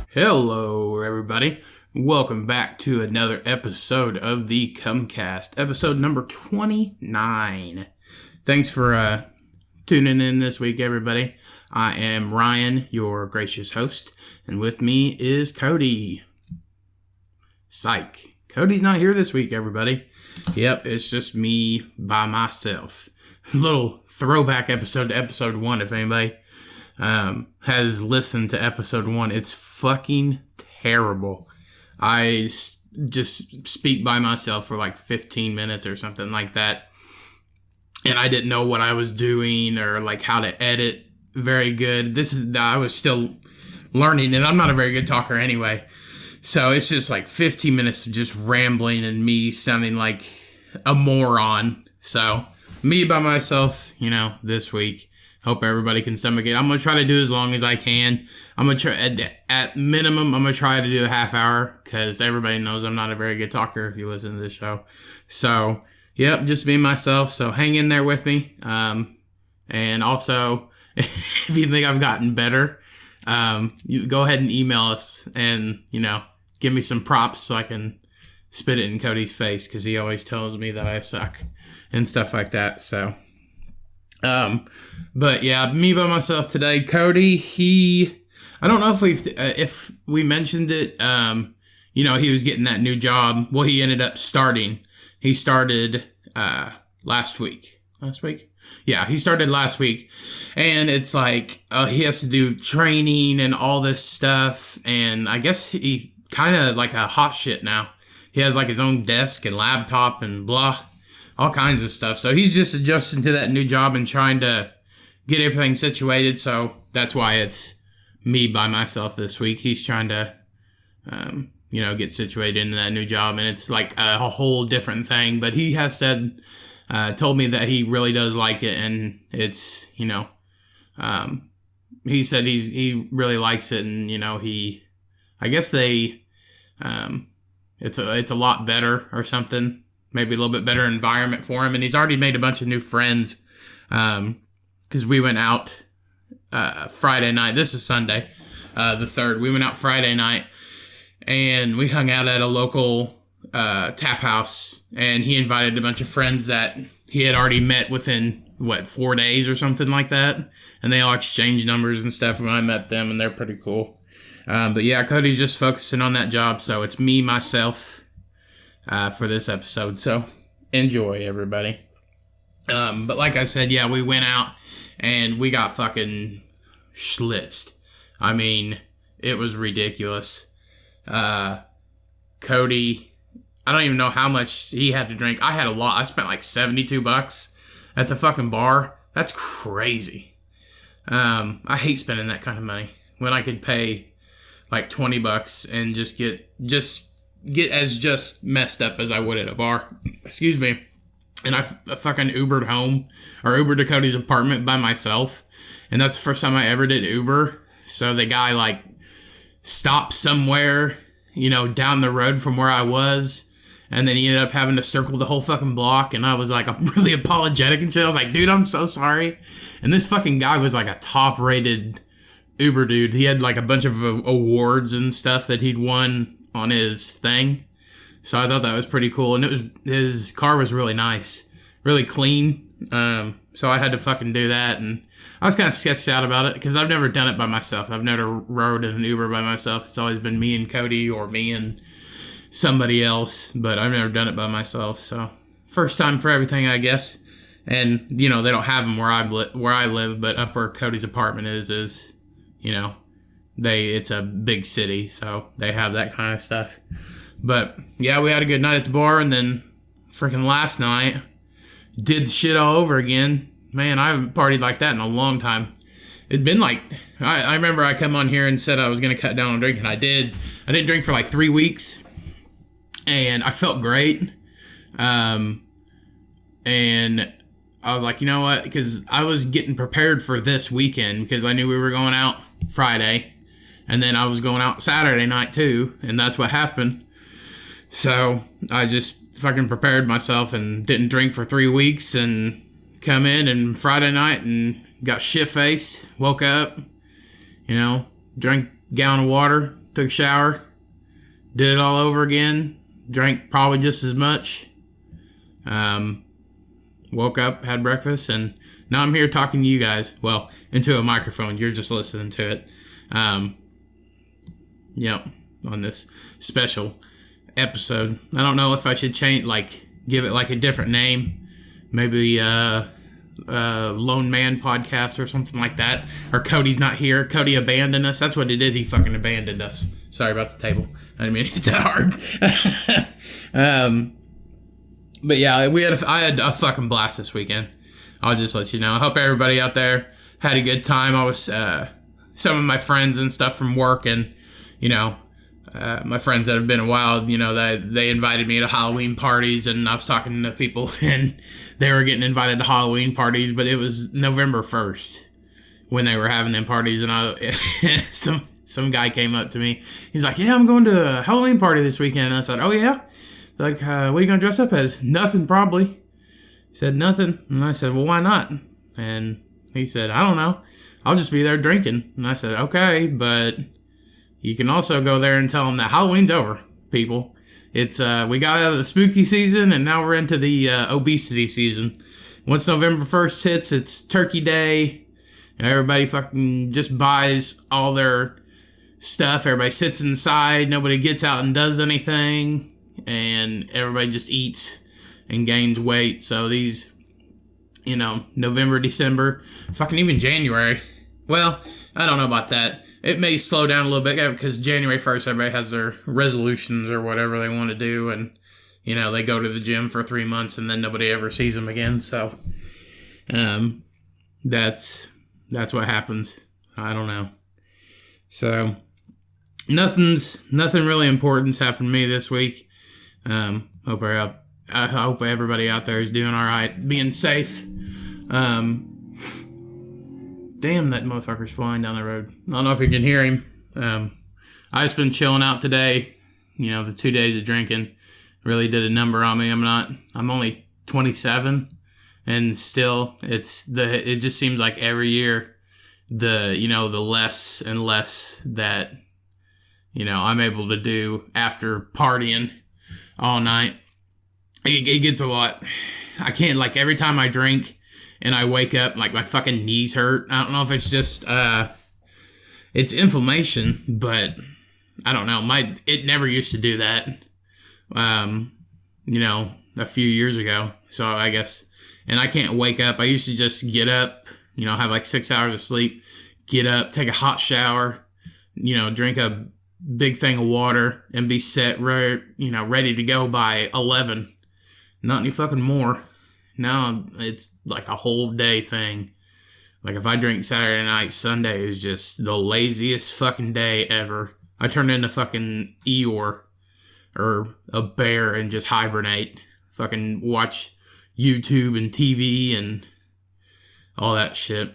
Hello, everybody. Welcome back to another episode of the Cumcast, episode number 29. Thanks for tuning in this week, everybody. I am Ryan, your gracious host, and with me is Cody. Psych. Cody's not here this week, everybody. Yep, it's just me by myself. Little throwback episode to episode 1, if anybody has listened to episode 1. It's fucking terrible. I just speak by myself for like 15 minutes or something like that. And I didn't know what I was doing or like how to edit very good. I was still learning, and I'm not a very good talker anyway. So it's just like 15 minutes of just rambling and me sounding like a moron. So me by myself, this week. Hope everybody can stomach it. I'm going to try to do as long as I can. I'm going to try, at minimum, I'm going to try to do a half hour because everybody knows I'm not a very good talker if you listen to this show. So, yep, just being myself. So hang in there with me. And also, if you think I've gotten better, you go ahead and email us and, give me some props so I can spit it in Cody's face because he always tells me that I suck and stuff like that. So, but yeah, me by myself today. Cody, I don't know if we mentioned it. He was getting that new job. Well, he ended up starting. He started last week. Last week? Yeah, he started last week. And it's like he has to do training and all this stuff. And I guess he kind of like a hot shit now. He has like his own desk and laptop and blah, all kinds of stuff. So he's just adjusting to that new job and trying to get everything situated. So that's why it's me by myself this week. He's trying to, get situated into that new job. And it's like a whole different thing. But he has told me that he really does like it. And it's, he said he really likes it. And, I guess it's a lot better or something. Maybe a little bit better environment for him. And he's already made a bunch of new friends. Because we went out Friday night. This is Sunday, the 3rd. We went out Friday night. And we hung out at a local tap house. And he invited a bunch of friends that he had already met within, 4 days or something like that. And they all exchanged numbers and stuff when I met them. And they're pretty cool. But yeah, Cody's just focusing on that job. So it's me, myself, for this episode. So enjoy, everybody. But like I said, yeah, we went out and we got fucking schlitzed. I mean, it was ridiculous. Cody, I don't even know how much he had to drink. I had a lot. I spent like $72 at the fucking bar. That's crazy. I hate spending that kind of money when I could pay like $20 and just get as just messed up as I would at a bar. Excuse me. And I fucking Ubered home, or Ubered to Cody's apartment by myself. And that's the first time I ever did Uber. So the guy like stopped somewhere, down the road from where I was. And then he ended up having to circle the whole fucking block. And I was like, I'm really apologetic and shit. I was like, dude, I'm so sorry. And this fucking guy was like a top rated Uber dude. He had like a bunch of awards and stuff that he'd won on his thing. So I thought that was pretty cool. And his car was really nice, really clean. So I had to fucking do that. And I was kind of sketched out about it because I've never done it by myself. I've never rode in an Uber by myself. It's always been me and Cody or me and somebody else. But I've never done it by myself. So first time for everything, I guess. And, they don't have them where I live. But up where Cody's apartment is, it's a big city. So they have that kind of stuff. But, yeah, we had a good night at the bar, and then freaking last night, did the shit all over again. Man, I haven't partied like that in a long time. It'd been like, I remember I come on here and said I was going to cut down on drinking. I did. I didn't drink for like 3 weeks, and I felt great. And I was like, you know what? Because I was getting prepared for this weekend because I knew we were going out Friday, and then I was going out Saturday night too, and that's what happened. So I just fucking prepared myself and didn't drink for 3 weeks and come in and Friday night and got shit-faced, woke up, drank a gallon of water, took a shower, did it all over again, drank probably just as much, woke up, had breakfast, and now I'm here talking to you guys. Well, into a microphone. You're just listening to it. On this special episode. I don't know if I should give it like a different name. Maybe Lone Man Podcast or something like that. Or Cody's not here. Cody abandoned us. That's what he did. He fucking abandoned us. Sorry about the table. I didn't mean to hit that hard. But yeah, I had a fucking blast this weekend. I'll just let you know. I hope everybody out there had a good time. I was some of my friends and stuff from work, and my friends that have been a while, they invited me to Halloween parties, and I was talking to people, and they were getting invited to Halloween parties, but it was November 1st when they were having them parties, and some guy came up to me. He's like, "Yeah, I'm going to a Halloween party this weekend." And I said, "Oh yeah?" Like, what are you going to dress up as? Nothing, probably. He said, nothing. And I said, well, why not? And he said, I don't know. I'll just be there drinking. And I said, okay, but you can also go there and tell them that Halloween's over, people. It's we got out of the spooky season, and now we're into the obesity season. Once November 1st hits, it's Turkey Day. Everybody fucking just buys all their stuff. Everybody sits inside. Nobody gets out and does anything. And everybody just eats and gains weight. So these, November, December, fucking even January. Well, I don't know about that. It may slow down a little bit because January 1st, everybody has their resolutions or whatever they want to do. And, they go to the gym for 3 months and then nobody ever sees them again. So, that's what happens. I don't know. So, nothing really important's happened to me this week. I hope everybody out there is doing all right, being safe. Damn, that motherfucker's flying down the road. I don't know if you can hear him. I just been chilling out today. The 2 days of drinking really did a number on me. I'm only 27, and still it just seems like every year the less and less that I'm able to do after partying all night. It gets a lot. I can't, every time I drink and I wake up, my fucking knees hurt. I don't know if it's just, it's inflammation, but I don't know. It never used to do that, a few years ago. So I guess, and I can't wake up. I used to just get up, have 6 hours of sleep, get up, take a hot shower, drink a big thing of water and be set ready to go by 11. Not any fucking more. Now it's like a whole day thing. If I drink Saturday night, Sunday is just the laziest fucking day ever. I turn into fucking Eeyore or a bear and just hibernate. Fucking watch YouTube and TV and all that shit.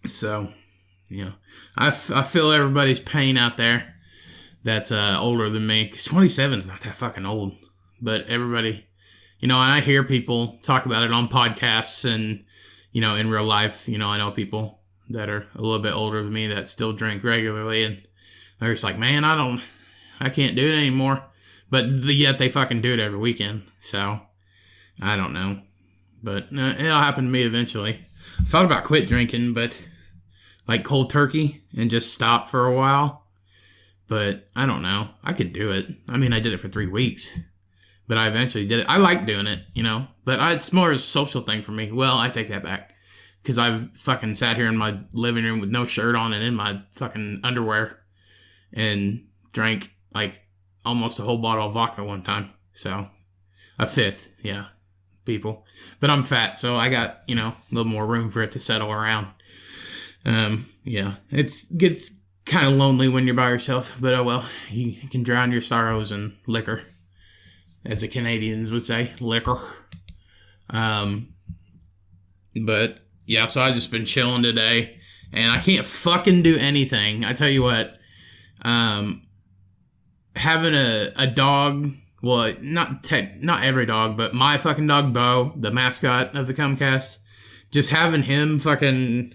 So, I feel everybody's pain out there that's older than me, because 27 is not that fucking old. But everybody, and I hear people talk about it on podcasts and, in real life, I know people that are a little bit older than me that still drink regularly, and they're just like, man, I can't do it anymore. But yet they fucking do it every weekend. So, I don't know. But it'll happen to me eventually. I thought about quit drinking, but cold turkey and just stop for a while. But I don't know. I could do it. I did it for 3 weeks. But I eventually did it. I like doing it, But it's more a social thing for me. Well, I take that back. Because I've fucking sat here in my living room with no shirt on and in my fucking underwear. And drank, almost a whole bottle of vodka one time. So, a fifth, yeah, people. But I'm fat, so I got, a little more room for it to settle around. Yeah, it gets kind of lonely when you're by yourself, but oh well, you can drown your sorrows in liquor, as the Canadians would say, liquor. But yeah, so I just been chilling today, and I can't fucking do anything. I tell you what, having a dog, well, not every dog, but my fucking dog, Bo, the mascot of the Comcast, just having him fucking,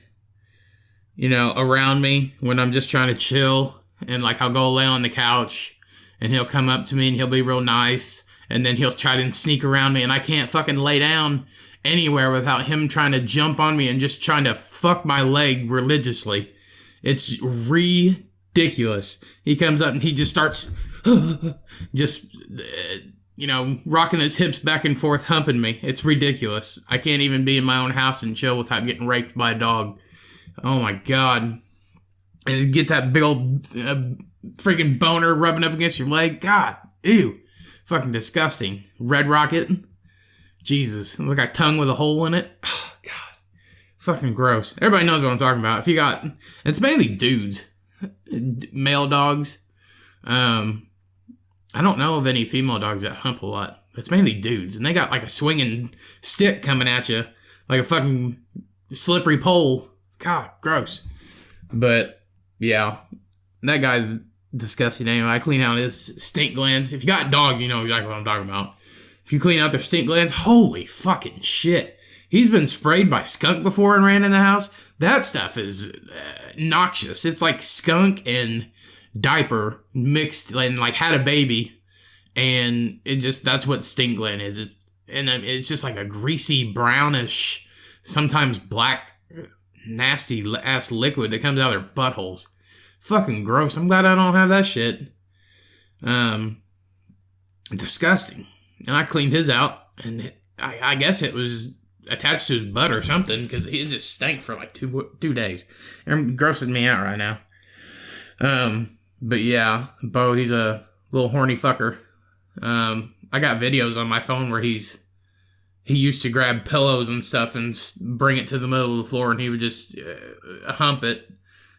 around me when I'm just trying to chill, and like I'll go lay on the couch and he'll come up to me and he'll be real nice, and then he'll try to sneak around me, and I can't fucking lay down anywhere without him trying to jump on me and just trying to fuck my leg religiously. It's ridiculous. He comes up and he just starts just rocking his hips back and forth, humping me. It's ridiculous. I can't even be in my own house and chill without getting raped by a dog. Oh my God. And it gets that big old freaking boner rubbing up against your leg. God, ew. Fucking disgusting. Red Rocket. Jesus. Look like a tongue with a hole in it. Oh, God. Fucking gross. Everybody knows what I'm talking about. It's mainly dudes. Male dogs. I don't know of any female dogs that hump a lot. It's mainly dudes. And they got like a swinging stick coming at you. Like a fucking slippery pole. God, gross. But, yeah. That guy's disgusting anyway. I clean out his stink glands. If you got dogs, you know exactly what I'm talking about. If you clean out their stink glands, holy fucking shit. He's been sprayed by skunk before and ran in the house. That stuff is noxious. It's like skunk and diaper mixed and like had a baby, and that's what stink gland is. It's just like a greasy brownish, sometimes black, nasty ass liquid that comes out of their buttholes. Fucking gross. I'm glad I don't have that shit. Disgusting. And I cleaned his out, and I guess it was attached to his butt or something, because it just stank for like two days. It's grossing me out right now. But yeah, Bo, he's a little horny fucker. I got videos on my phone where he used to grab pillows and stuff and bring it to the middle of the floor, and he would just hump it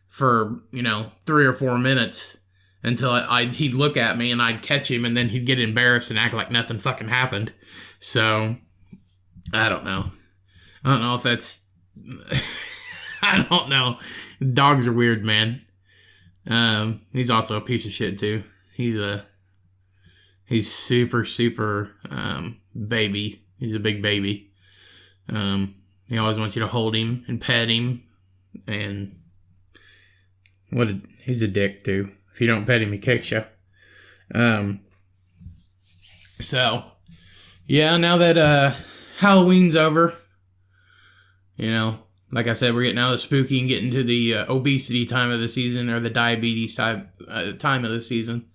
for 3 or 4 minutes until he'd look at me and I'd catch him, and then he'd get embarrassed and act like nothing fucking happened. So I don't know if that's I don't know. Dogs are weird, man. He's also a piece of shit too. He's super baby. He's a big baby. He always wants you to hold him and pet him, and he's a dick too. If you don't pet him, he kicks you. So yeah, now that Halloween's over, like I said, we're getting out of the spooky and getting to the obesity time of the season, or the diabetes time of the season.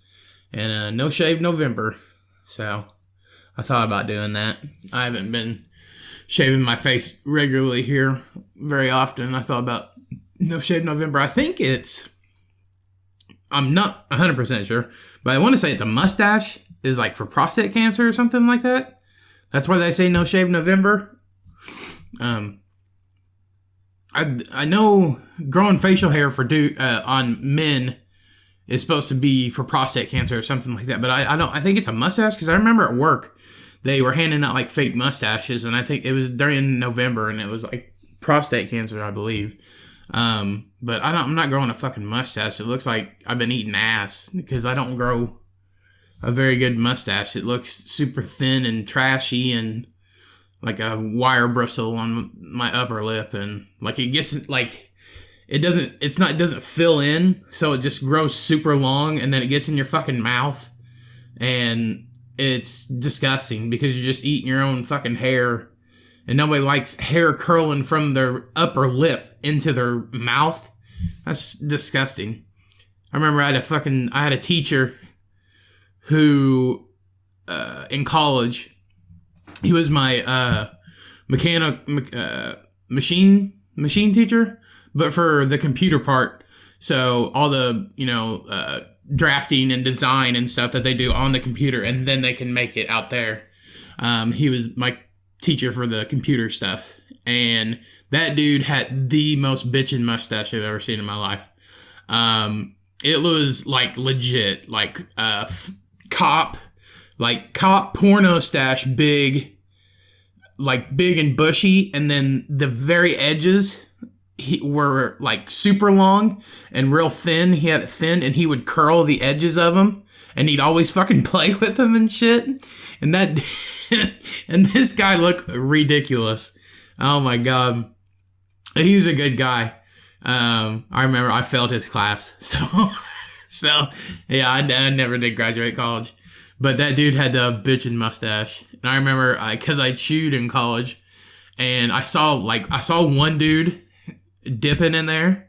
And no shave November. So I thought about doing that. I haven't been shaving my face regularly here very often. I thought about no shave November. I think I'm not 100% sure, but I want to say it's a mustache is like for prostate cancer or something like that. That's why they say no shave November. I know growing facial hair on men is supposed to be for prostate cancer or something like that, but I think it's a mustache, because I remember at work they were handing out like fake mustaches, and I think it was during November, and it was like prostate cancer, I believe. But I'm not growing a fucking mustache. It looks like I've been eating ass, because I don't grow a very good mustache. It looks super thin and trashy and like a wire bristle on my upper lip, and like it gets like it doesn't fill in, so it just grows super long, and then it gets in your fucking mouth, and it's disgusting because you're just eating your own fucking hair, and nobody likes hair curling from their upper lip into their mouth. That's disgusting. I remember I had a teacher who in college, he was my machine teacher, but for the computer part. So all the drafting and design and stuff that they do on the computer, and then they can make it out there. He was my teacher for the computer stuff, and that dude had the most bitchin' mustache I've ever seen in my life. It was like legit, like cop porno stash, big and bushy, and then the very edges were like super long and real thin. He had it thin, and he would curl the edges of them, and he'd always fucking play with them and shit. And that and this guy looked ridiculous. Oh my God. He was a good guy. I remember I failed his class. So yeah, I never did graduate college. But that dude had the bitchin' mustache. And I remember, cause I chewed in college, and I saw one dude dipping in there.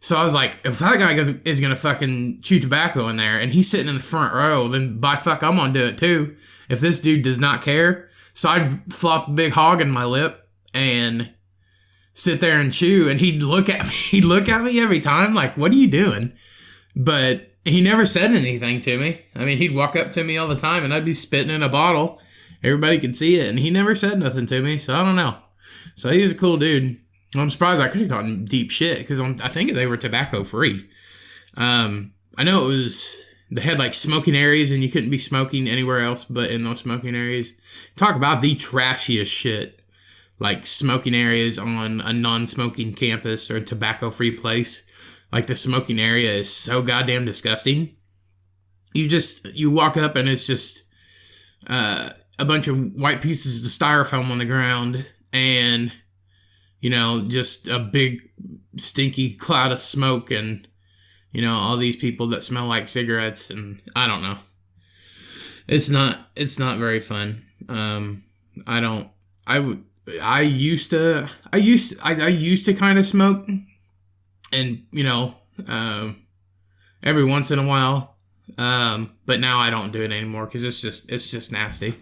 So I was like, if that guy is gonna fucking chew tobacco in there, and he's sitting in the front row, then by fuck, I'm gonna do it too. If this dude does not care. So I'd flop a big hog in my lip and sit there and chew, and he'd look at me. He'd look at me every time, like, what are you doing? But he never said anything to me. I mean, he'd walk up to me all the time, and I'd be spitting in a bottle. Everybody could see it, and he never said nothing to me, so I don't know. So he was a cool dude. I'm surprised I could have gotten deep shit, because I think they were tobacco free. I know they had like smoking areas, and you couldn't be smoking anywhere else but in those smoking areas. Talk about the trashiest shit. Like smoking areas on a non-smoking campus or tobacco free place. Like the smoking area is so goddamn disgusting. You walk up and it's just a bunch of white pieces of styrofoam on the ground, and just a big stinky cloud of smoke, and all these people that smell like cigarettes, and I don't know. It's not very fun. I used to kind of smoke, and every once in a while, but now I don't do it anymore because it's just nasty.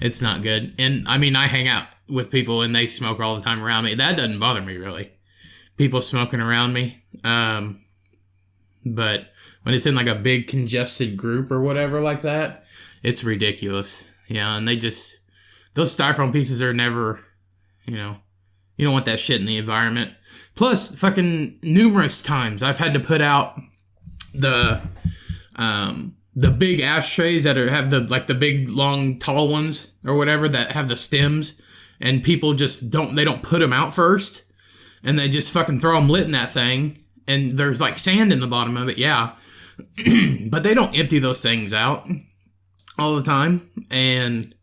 It's not good. And I mean, I hang out with people and they smoke all the time around me. That doesn't bother me really. People smoking around me. But when it's in like a big congested group or whatever like that, it's ridiculous. Yeah, and those styrofoam pieces are never, you don't want that shit in the environment. Plus, fucking numerous times I've had to put out the big ashtrays that have the big, long, tall ones or whatever that have the stems, and people just don't put them out first, and they just fucking throw them lit in that thing, and there's like sand in the bottom of it, yeah. But they don't empty those things out all the time, and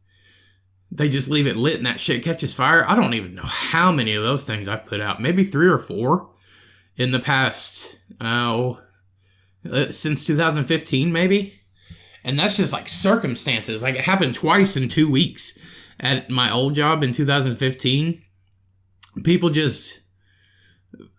they just leave it lit and that shit catches fire. I don't even know how many of those things I've put out. Maybe 3 or 4 in the past, since 2015 maybe. And that's just like circumstances. Like it happened twice in 2 weeks at my old job in 2015. People just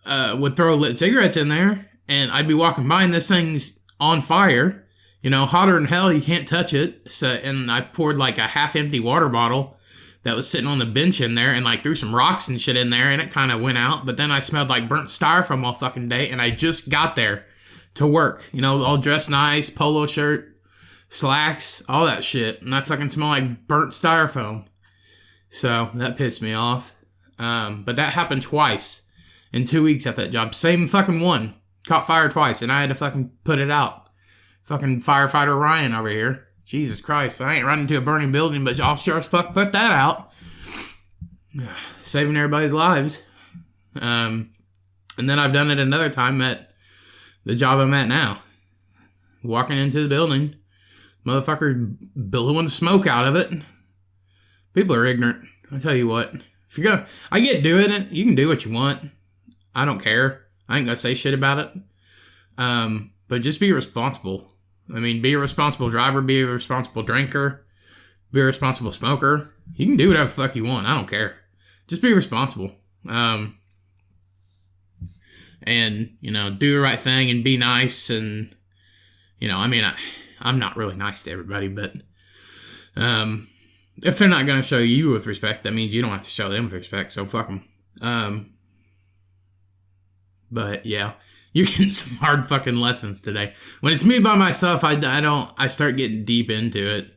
would throw lit cigarettes in there, and I'd be walking by and this thing's on fire. Hotter than hell, you can't touch it. So, and I poured like a half-empty water bottle that was sitting on the bench in there, and like threw some rocks and shit in there, and it kind of went out. But then I smelled like burnt styrofoam all fucking day, and I just got there to work. All dressed nice, polo shirt, slacks, all that shit, and I fucking smell like burnt styrofoam. So that pissed me off. But that happened twice in 2 weeks at that job. Same fucking one. Caught fire twice, and I had to fucking put it out. Fucking firefighter Ryan over here. Jesus Christ, I ain't running into a burning building, but I'll sure as fuck put that out. Saving everybody's lives. And then I've done it another time at the job I'm at now. Walking into the building, motherfucker blowing smoke out of it. People are ignorant. I tell you what. I get doing it. You can do what you want. I don't care. I ain't gonna say shit about it. But just be responsible. I mean, be a responsible driver, be a responsible drinker, be a responsible smoker. You can do whatever the fuck you want. I don't care. Just be responsible. And, do the right thing and be nice. And, I'm not really nice to everybody, but if they're not going to show you with respect, that means you don't have to show them with respect, so fuck them. But, yeah. You're getting some hard fucking lessons today. When it's me by myself, I start getting deep into it.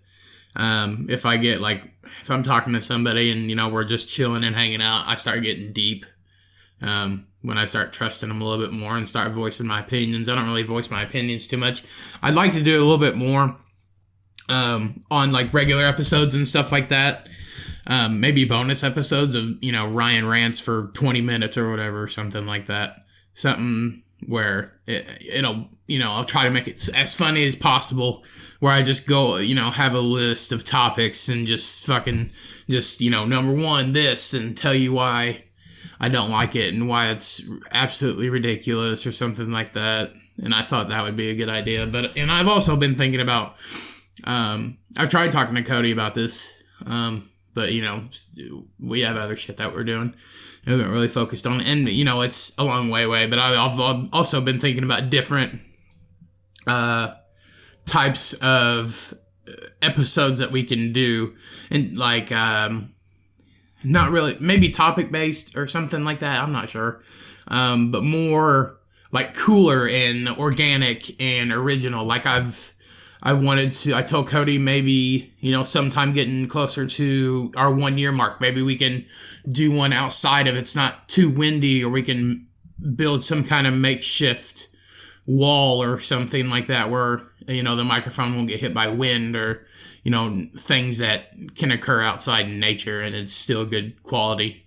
If I'm talking to somebody and, we're just chilling and hanging out, I start getting deep. When I start trusting them a little bit more and start voicing my opinions. I don't really voice my opinions too much. I'd like to do it a little bit more, on like regular episodes and stuff like that. Maybe bonus episodes of, Ryan rants for 20 minutes or whatever, something like that. Something where I'll try to make it as funny as possible, where I just go, have a list of topics and just fucking, number one, this, and tell you why I don't like it and why it's absolutely ridiculous or something like that. And I thought that would be a good idea. And I've also been thinking about, I've tried talking to Cody about this, but, we have other shit that we're doing. I haven't really focused on it. And, it's a long way away, but I've also been thinking about different types of episodes that we can do. And, like, not really, maybe topic-based or something like that. I'm not sure. But more, like, cooler and organic and original. Like, I told Cody maybe, sometime getting closer to our 1 year mark, maybe we can do one outside if it's not too windy, or we can build some kind of makeshift wall or something like that where, the microphone won't get hit by wind or, things that can occur outside in nature and it's still good quality.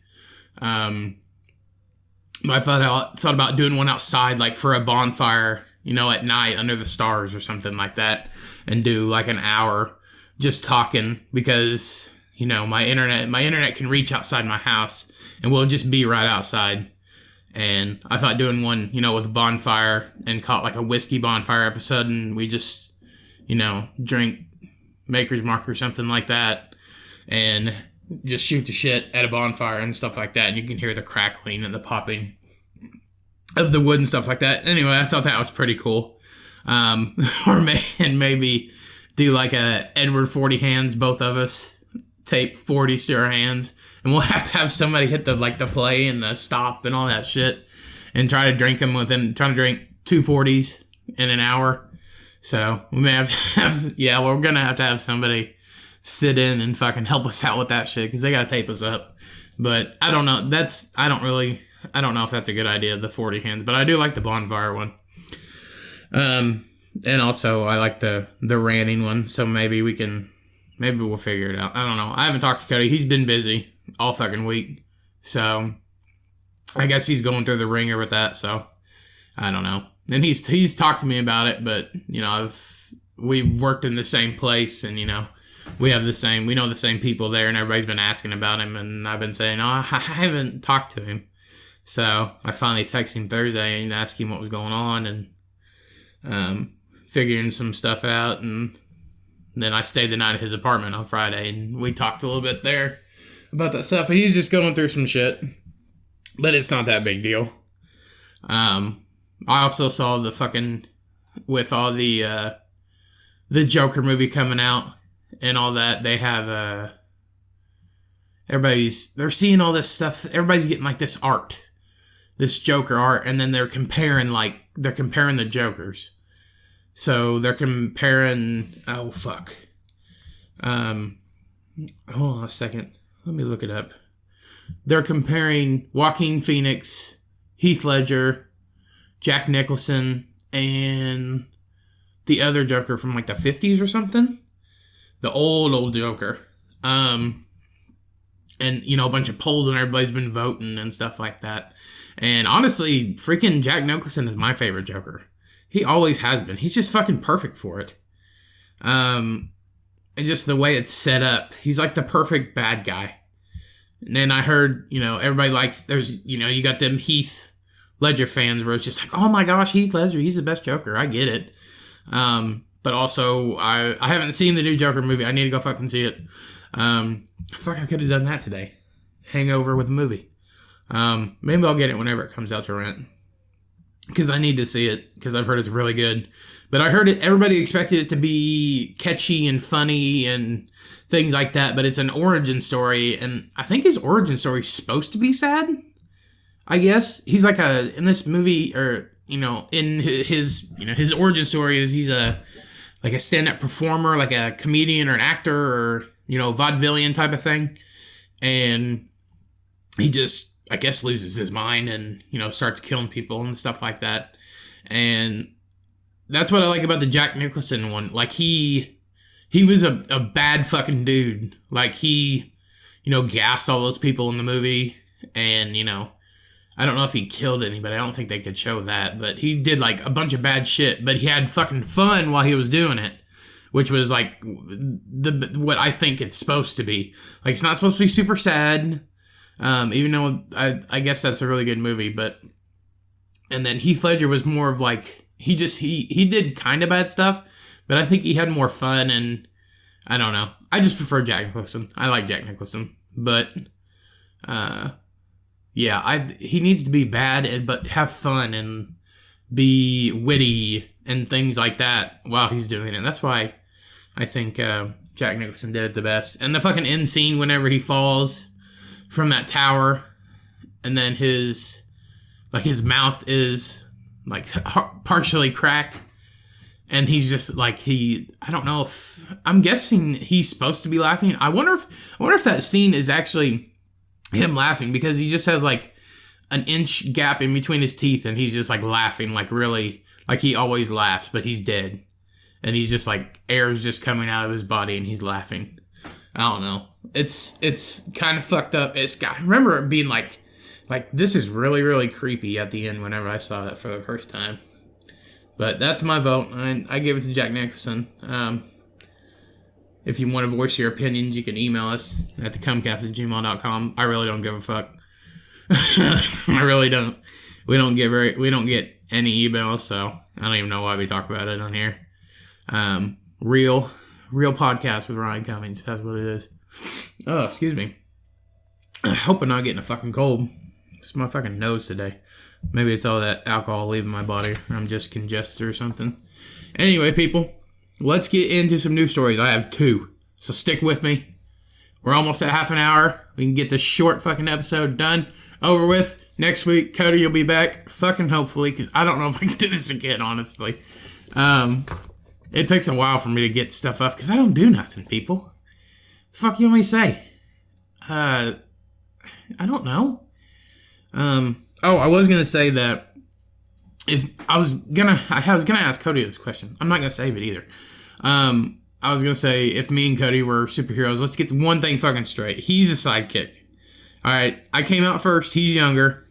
I thought about doing one outside, like for a bonfire, at night under the stars or something like that, and do like an hour just talking, because, my internet can reach outside my house and we'll just be right outside. And I thought doing one, with a bonfire, and call it like a whiskey bonfire episode, and we just, drink Maker's Mark or something like that, and just shoot the shit at a bonfire and stuff like that, and you can hear the crackling and the popping of the wood and stuff like that. Anyway, I thought that was pretty cool. Maybe do like a Edward 40 hands, both of us tape 40s to our hands, and we'll have to have somebody hit the play and the stop and all that shit, and try to drink them trying to drink 2 40s in an hour. So we may have to we're gonna have to have somebody sit in and fucking help us out with that shit, because they gotta tape us up. But I don't know. I don't know if that's a good idea, the 40 hands, but I do like the bonfire one. And also I like the ranting one, so maybe we'll figure it out. I don't know. I haven't talked to Cody. He's been busy all fucking week, so I guess he's going through the ringer with that, so I don't know. And he's talked to me about it, but, we've worked in the same place, and, we know the same people there, and everybody's been asking about him, and I've been saying, I haven't talked to him. So I finally texted him Thursday and asked him what was going on, and figuring some stuff out. And then I stayed the night at his apartment on Friday, and we talked a little bit there about that stuff. But he's just going through some shit, but it's not that big deal. I also saw the fucking, with all the Joker movie coming out and all that, they have they're seeing all this stuff. Everybody's getting like this art, this Joker art, and then they're comparing the Jokers. So they're comparing, hold on a second. Let me look it up. They're comparing Joaquin Phoenix, Heath Ledger, Jack Nicholson, and the other Joker from like the 50s or something. The old Joker. And, a bunch of polls, and everybody's been voting and stuff like that. And honestly, freaking Jack Nicholson is my favorite Joker. He always has been. He's just fucking perfect for it. And just the way it's set up, he's like the perfect bad guy. And then I heard, everybody likes, you got them Heath Ledger fans where it's just like, oh my gosh, Heath Ledger, he's the best Joker. I get it. But also, I haven't seen the new Joker movie. I need to go fucking see it. I could have done that today. Hangover with a movie. Maybe I'll get it whenever it comes out to rent, because I need to see it, because I've heard it's really good. But I heard everybody expected it to be catchy and funny and things like that, but it's an origin story, and I think his origin story is supposed to be sad, I guess. He's like in this movie, or, in his origin story is he's a stand-up performer, like a comedian or an actor, or, vaudevillian type of thing. And he just, I guess, loses his mind and, starts killing people and stuff like that. And that's what I like about the Jack Nicholson one. Like, he was a bad fucking dude. Like, he, gassed all those people in the movie, and, I don't know if he killed anybody. I don't think they could show that, but he did like a bunch of bad shit. But he had fucking fun while he was doing it, which was like what I think it's supposed to be. Like, it's not supposed to be super sad, even though I guess that's a really good movie. But and then Heath Ledger was more of like he did kind of bad stuff, but I think he had more fun, and I don't know. I just prefer Jack Nicholson. I like Jack Nicholson, but yeah, he needs to be bad, but have fun and be witty and things like that while he's doing it. That's why I think Jack Nicholson did it the best. And the fucking end scene whenever he falls from that tower, and then his mouth is like partially cracked, and he's just like I don't know if I'm guessing he's supposed to be laughing. I wonder if that scene is actually him laughing, because he just has like an inch gap in between his teeth, and he's just like laughing, like really, like he always laughs, but he's dead, and he's just like air's just coming out of his body, and he's laughing. I don't know. It's kind of fucked up. I remember it being like this is really, really creepy at the end whenever I saw that for the first time. But that's my vote. I give it to Jack Nicholson. If you want to voice your opinions, you can email us at thecumcast@gmail.com. I really don't give a fuck. I really don't. We don't get any emails, so I don't even know why we talk about it on here. Real podcast with Ryan Cummings. That's what it is. Oh, excuse me. I hope I'm not getting a fucking cold. It's my fucking nose today. Maybe it's all that alcohol leaving my body, or I'm just congested or something. Anyway, people, let's get into some news stories. I have 2, so stick with me. We're almost at half an hour. We can get this short fucking episode done, over with. Next week, Cody, you'll be back, fucking hopefully, because I don't know if I can do this again, honestly. It takes a while for me to get stuff up, because I don't do nothing, people. The fuck you want me to say? I don't know. I was gonna say that I was gonna ask Cody this question. I'm not gonna save it either. I was gonna say, if me and Cody were superheroes, let's get one thing fucking straight. He's a sidekick. Alright, I came out first, he's younger.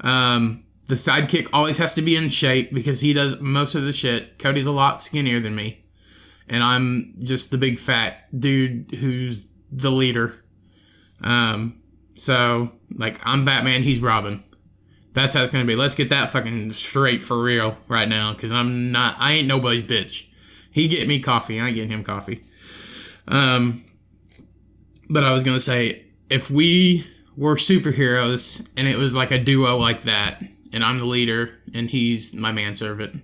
The sidekick always has to be in shape because he does most of the shit. Cody's a lot skinnier than me. And I'm just the big fat dude who's the leader. So, like, I'm Batman, he's Robin. That's how it's gonna be. Let's get that fucking straight for real right now, because I ain't nobody's bitch. He get me coffee, I ain't getting him coffee. But I was gonna say, if we were superheroes, and it was like a duo like that, and I'm the leader, and he's my manservant,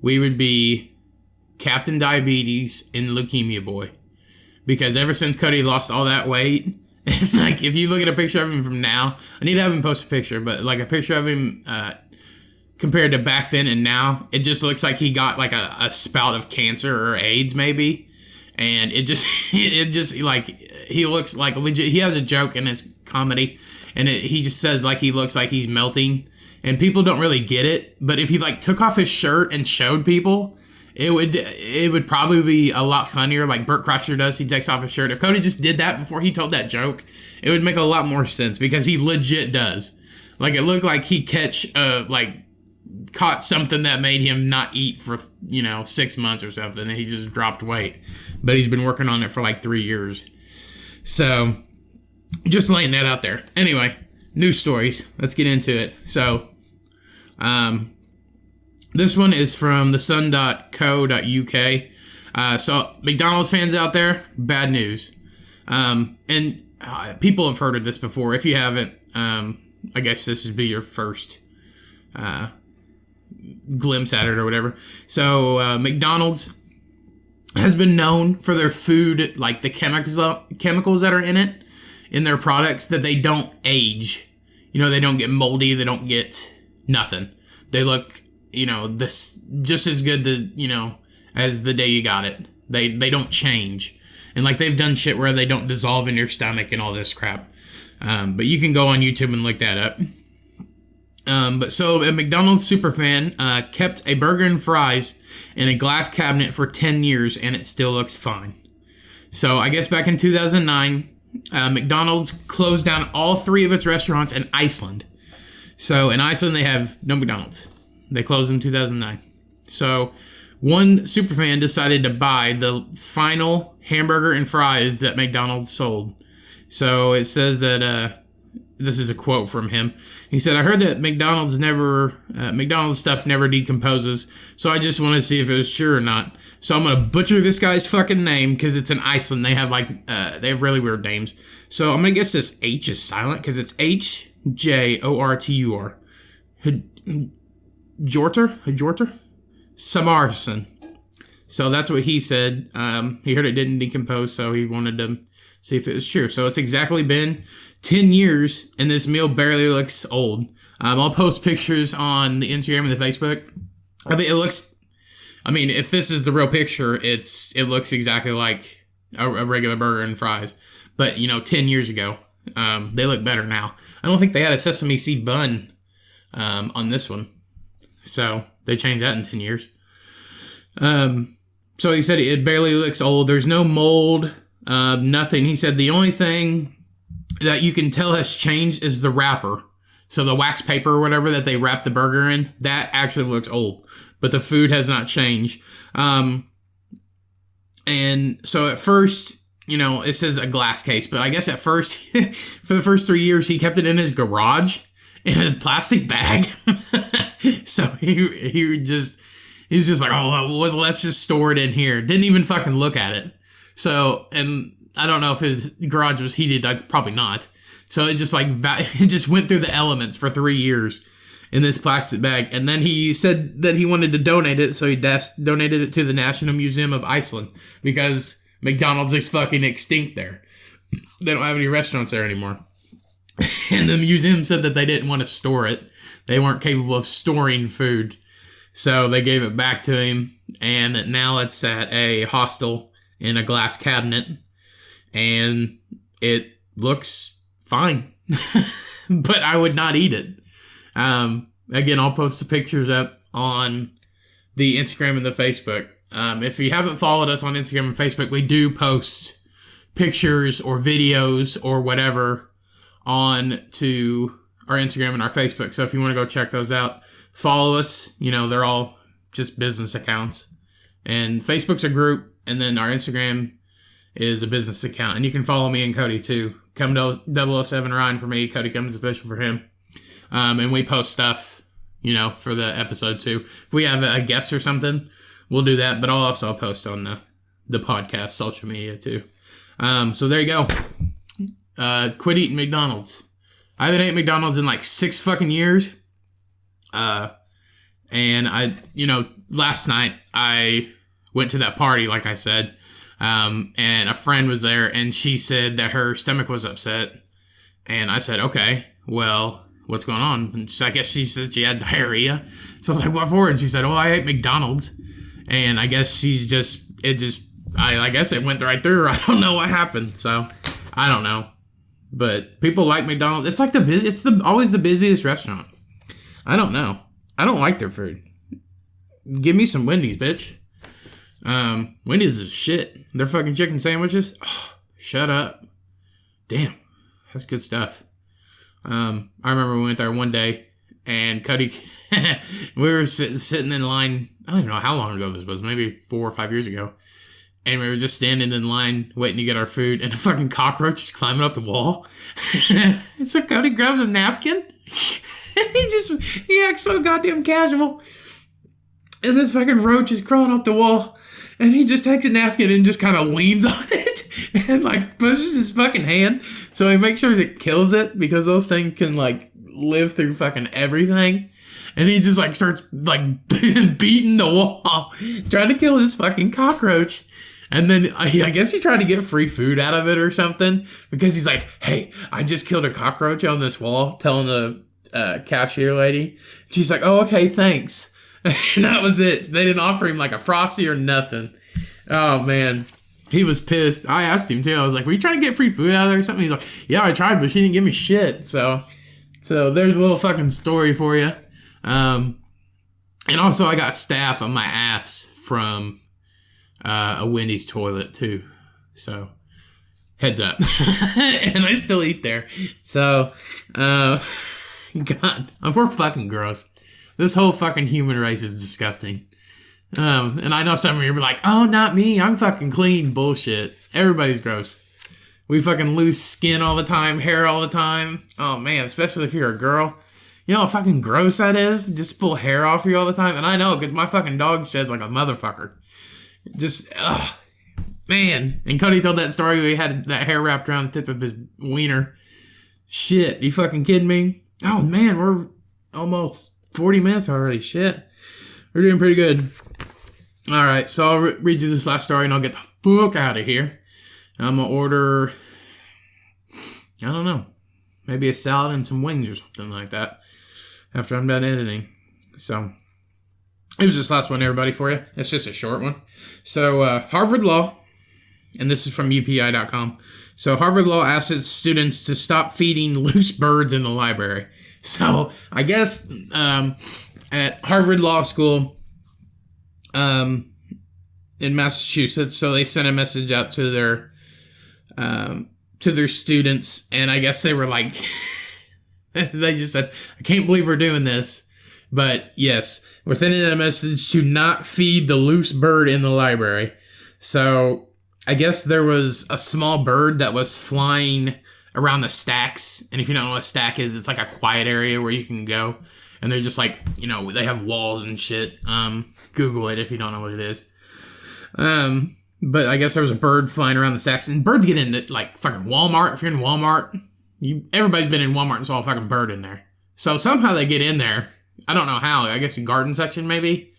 we would be Captain Diabetes and Leukemia Boy. Because ever since Cody lost all that weight, like, if you look at a picture of him from now, I need to have him post a picture, but like a picture of him compared to back then and now, it just looks like he got like a spout of cancer or AIDS maybe, and it just like, he looks like legit. He has a joke in his comedy, and he just says like he looks like he's melting, and people don't really get it, but if he like took off his shirt and showed people, it would probably be a lot funnier, like Burt Kreischer does. He takes off his shirt. If Cody just did that before he told that joke, it would make a lot more sense, because he legit does. Like, it looked like he caught something that made him not eat for 6 months or something, and he just dropped weight. But he's been working on it for like 3 years. So, just laying that out there. Anyway, news stories. Let's get into it. So, this one is from thesun.co.uk. So, McDonald's fans out there, bad news. And people have heard of this before. If you haven't, I guess this would be your first glimpse at it or whatever. So, McDonald's has been known for their food, like the chemicals that are in it, in their products, that they don't age. They don't get moldy, they don't get nothing. They look, this just as good as the day you got it. They don't change. And like, they've done shit where they don't dissolve in your stomach and all this crap. But you can go on YouTube and look that up. But so a McDonald's superfan kept a burger and fries in a glass cabinet for 10 years, and it still looks fine. So I guess back in 2009, McDonald's closed down all 3 of its restaurants in Iceland. So in Iceland, they have no McDonald's. They closed in 2009. So one superfan decided to buy the final hamburger and fries that McDonald's sold. So it says that, this is a quote from him. He said, "I heard that McDonald's stuff never decomposes, so I just want to see if it was true or not. So I'm going to butcher this guy's fucking name because it's in Iceland. They have they have really weird names. So I'm going to guess this H is silent because it's Hjortur. Hjortur? Samarsson. So that's what he said. He heard it didn't decompose, so he wanted to see if it was true. So it's exactly been 10 years, and this meal barely looks old. I'll post pictures on the Instagram and the Facebook. I think it looks, if this is the real picture, it looks exactly like a regular burger and fries. But, 10 years ago, they look better now. I don't think they had a sesame seed bun on this one. So they changed that in 10 years. So he said it barely looks old. There's no mold, nothing. He said the only thing that you can tell has changed is the wrapper. So the wax paper or whatever that they wrap the burger in, that actually looks old. But the food has not changed. And so at first, it says a glass case. But I guess at first, for the first 3 years, he kept it in his garage in a plastic bag. So he's just like, oh, well, let's just store it in here. Didn't even fucking look at it. So, and I don't know if his garage was heated. Probably not. So it just it just went through the elements for 3 years in this plastic bag. And then he said that he wanted to donate it. So he donated it to the National Museum of Iceland because McDonald's is fucking extinct there. They don't have any restaurants there anymore. And the museum said that they didn't want to store it. They weren't capable of storing food. So they gave it back to him. And now it's at a hostel in a glass cabinet. And it looks fine. But I would not eat it. Again, I'll post the pictures up on the Instagram and the Facebook. If you haven't followed us on Instagram and Facebook, we do post pictures or videos or whatever on to our Instagram and our Facebook. So if you want to go check those out, follow us. They're all just business accounts. And Facebook's a group, and then our Instagram is a business account. And you can follow me and Cody too. Come to 007 Ryan for me, Cody Cummins Official for him. And we post stuff, for the episode too. If we have a guest or something, we'll do that. But I'll also post on the podcast social media too. So there you go. Quit eating McDonald's. I haven't ate McDonald's in like 6 fucking years. And last night I went to that party, like I said. And a friend was there, and she said that her stomach was upset. And I said, okay, well, what's going on? And I guess she said she had diarrhea. So I was like, what for? And she said, I ate McDonald's. And I guess I guess it went right through her. I don't know what happened. So I don't know. But people like McDonald's. It's like always the busiest restaurant. I don't know. I don't like their food. Give me some Wendy's, bitch. Wendy's is shit. Their fucking chicken sandwiches. Oh, shut up. Damn. That's good stuff. I remember we went there one day, and Cody, we were sitting in line. I don't even know how long ago this was. Maybe 4 or 5 years ago. And we were just standing in line waiting to get our food, and a fucking cockroach is climbing up the wall. So Cody grabs a napkin, and he acts so goddamn casual. And this fucking roach is crawling up the wall, and he just takes a napkin and just kind of leans on it, and pushes his fucking hand, so he makes sure it kills it, because those things can live through fucking everything. And he just starts beating the wall, trying to kill this fucking cockroach. And then I guess he tried to get free food out of it or something, because he's like, hey, I just killed a cockroach on this wall, telling the cashier lady. She's like, oh, okay, thanks. And that was it. They didn't offer him a Frosty or nothing. Oh, man. He was pissed. I asked him, too. I was like, were you trying to get free food out of there or something? He's like, yeah, I tried, but she didn't give me shit. So there's a little fucking story for you. And also, I got staph on my ass from a Wendy's toilet, too. So heads up. And I still eat there. So, God, we're fucking gross. This whole fucking human race is disgusting. And I know some of you will be like, oh, not me. I'm fucking clean. Bullshit. Everybody's gross. We fucking lose skin all the time, hair all the time. Oh, man, especially if you're a girl. You know how fucking gross that is? Just pull hair off you all the time. And I know, because my fucking dog sheds like a motherfucker. Just, ugh. Man. And Cody told that story where he had that hair wrapped around the tip of his wiener. Shit. You fucking kidding me? Oh, man, we're almost 40 minutes already. Shit. We're doing pretty good. All right, so I'll read you this last story and I'll get the fuck out of here. I'm going to order, I don't know, maybe a salad and some wings or something like that after I'm done editing. So, it was this last one, everybody, for you. It's just a short one. So, Harvard Law, and this is from UPI.com. So, Harvard Law asks its students to stop feeding loose birds in the library. So, I guess at Harvard Law School in Massachusetts, so they sent a message out to their students, and I guess they were like, they just said, I can't believe we're doing this, but yes, we're sending a message to not feed the loose bird in the library. So I guess there was a small bird that was flying around the stacks, and if you don't know what a stack is, it's like a quiet area where you can go, and they're just like, you know, they have walls and shit. Google it if you don't know what it is. But I guess there was a bird flying around the stacks, and birds get into like fucking Walmart. If you're in Walmart, everybody's been in Walmart and saw a fucking bird in there. So somehow they get in there. I don't know how. I guess the garden section maybe,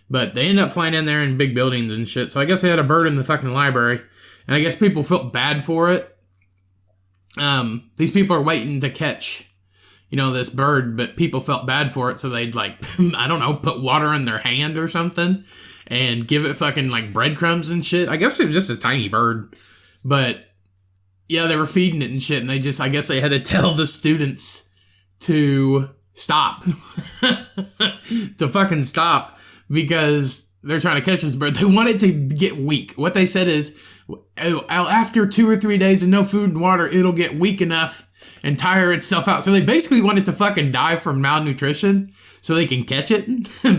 but they end up flying in there in big buildings and shit. So I guess they had a bird in the fucking library, and I guess people felt bad for it. These people are waiting to catch, you know, this bird, but people felt bad for it, so they'd like, I don't know, put water in their hand or something and give it fucking like breadcrumbs and shit. I guess it was just a tiny bird, but yeah, they were feeding it and shit, and I guess they had to tell the students to stop. To fucking stop, because they're trying to catch this bird. They want it to get weak. What they said is, after 2 or 3 days of no food and water, it'll get weak enough and tire itself out. So they basically want it to fucking die from malnutrition so they can catch it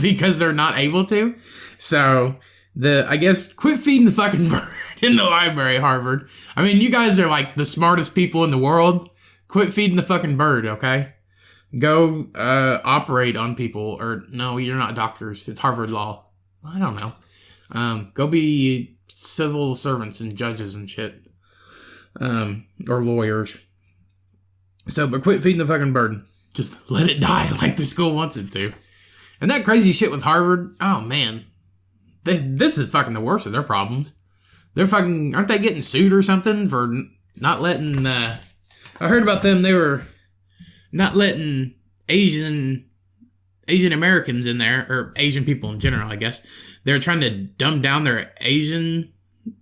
because they're not able to. So, I guess, quit feeding the fucking bird in the library, Harvard. I mean, you guys are like the smartest people in the world. Quit feeding the fucking bird, okay? Go operate on people. Or, no, you're not doctors. It's Harvard Law. I don't know. Go be civil servants and judges and shit. Or lawyers. So, but quit feeding the fucking bird. Just let it die like the school wants it to. And that crazy shit with Harvard, oh man. This is fucking the worst of their problems. They're fucking, aren't they getting sued or something for not letting, I heard about them, they were not letting Asian Americans in there, or Asian people in general, I guess. They're trying to dumb down their Asian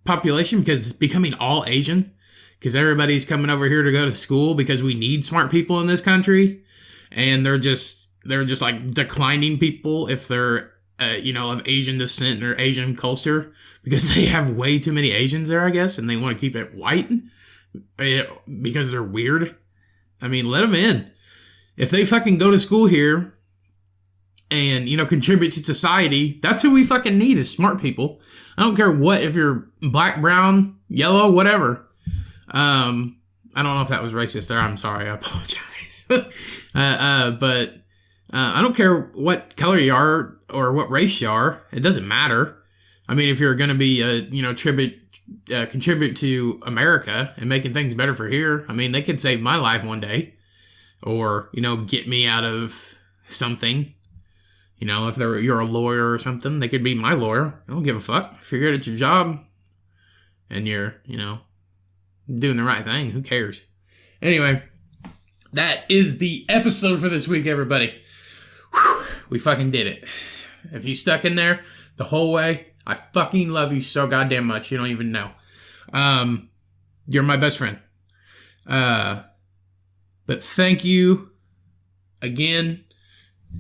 population because it's becoming all Asian. Because everybody's coming over here to go to school because we need smart people in this country. And they're just like declining people if they're, of Asian descent or Asian culture, because they have way too many Asians there, I guess, and they want to keep it white because they're weird. I mean, let them in. If they fucking go to school here and, contribute to society, that's who we fucking need, is smart people. I don't care what, if you're black, brown, yellow, whatever. I don't know if that was racist there. I'm sorry. I apologize. But I don't care what color you are or what race you are. It doesn't matter. I mean, if you're going to be, contribute to America and making things better for here, I mean, they could save my life one day, or, get me out of something. If you're a lawyer or something, they could be my lawyer. I don't give a fuck. If you're good at your job and you're, doing the right thing, who cares? Anyway, that is the episode for this week, everybody. Whew, we fucking did it. If you stuck in there the whole way, I fucking love you so goddamn much. You don't even know. You're my best friend. But thank you again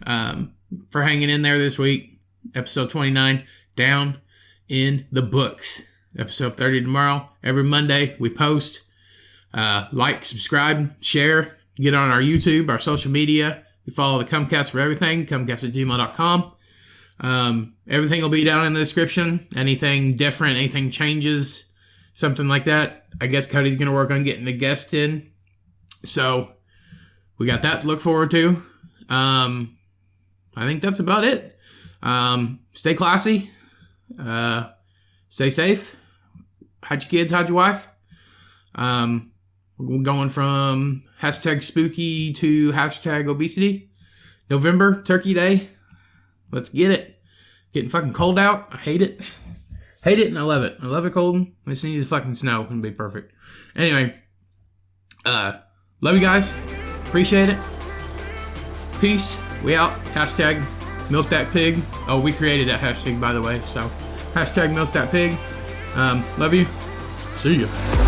for hanging in there this week. Episode 29, down in the books. Episode 30 tomorrow. Every Monday we post. Like, subscribe, share, get on our YouTube, our social media. You follow the Comcast for everything, comcast@gmail.com. Everything will be down in the description. Anything different, anything changes, something like that. I guess Cody's going to work on getting a guest in. So we got that to look forward to. I think that's about it. Stay classy. Stay safe. Hide your kids, hide your wife. We're going from hashtag spooky to hashtag obesity. November, Turkey Day. Let's get it. Getting fucking cold out. I hate it. Hate it and I love it. I love it cold. I just need the fucking snow. It'll be perfect. Anyway, love you guys. Appreciate it. Peace. We out. Hashtag milk that pig. Oh, we created that hashtag, by the way. So, hashtag milk that pig. Love you. See ya.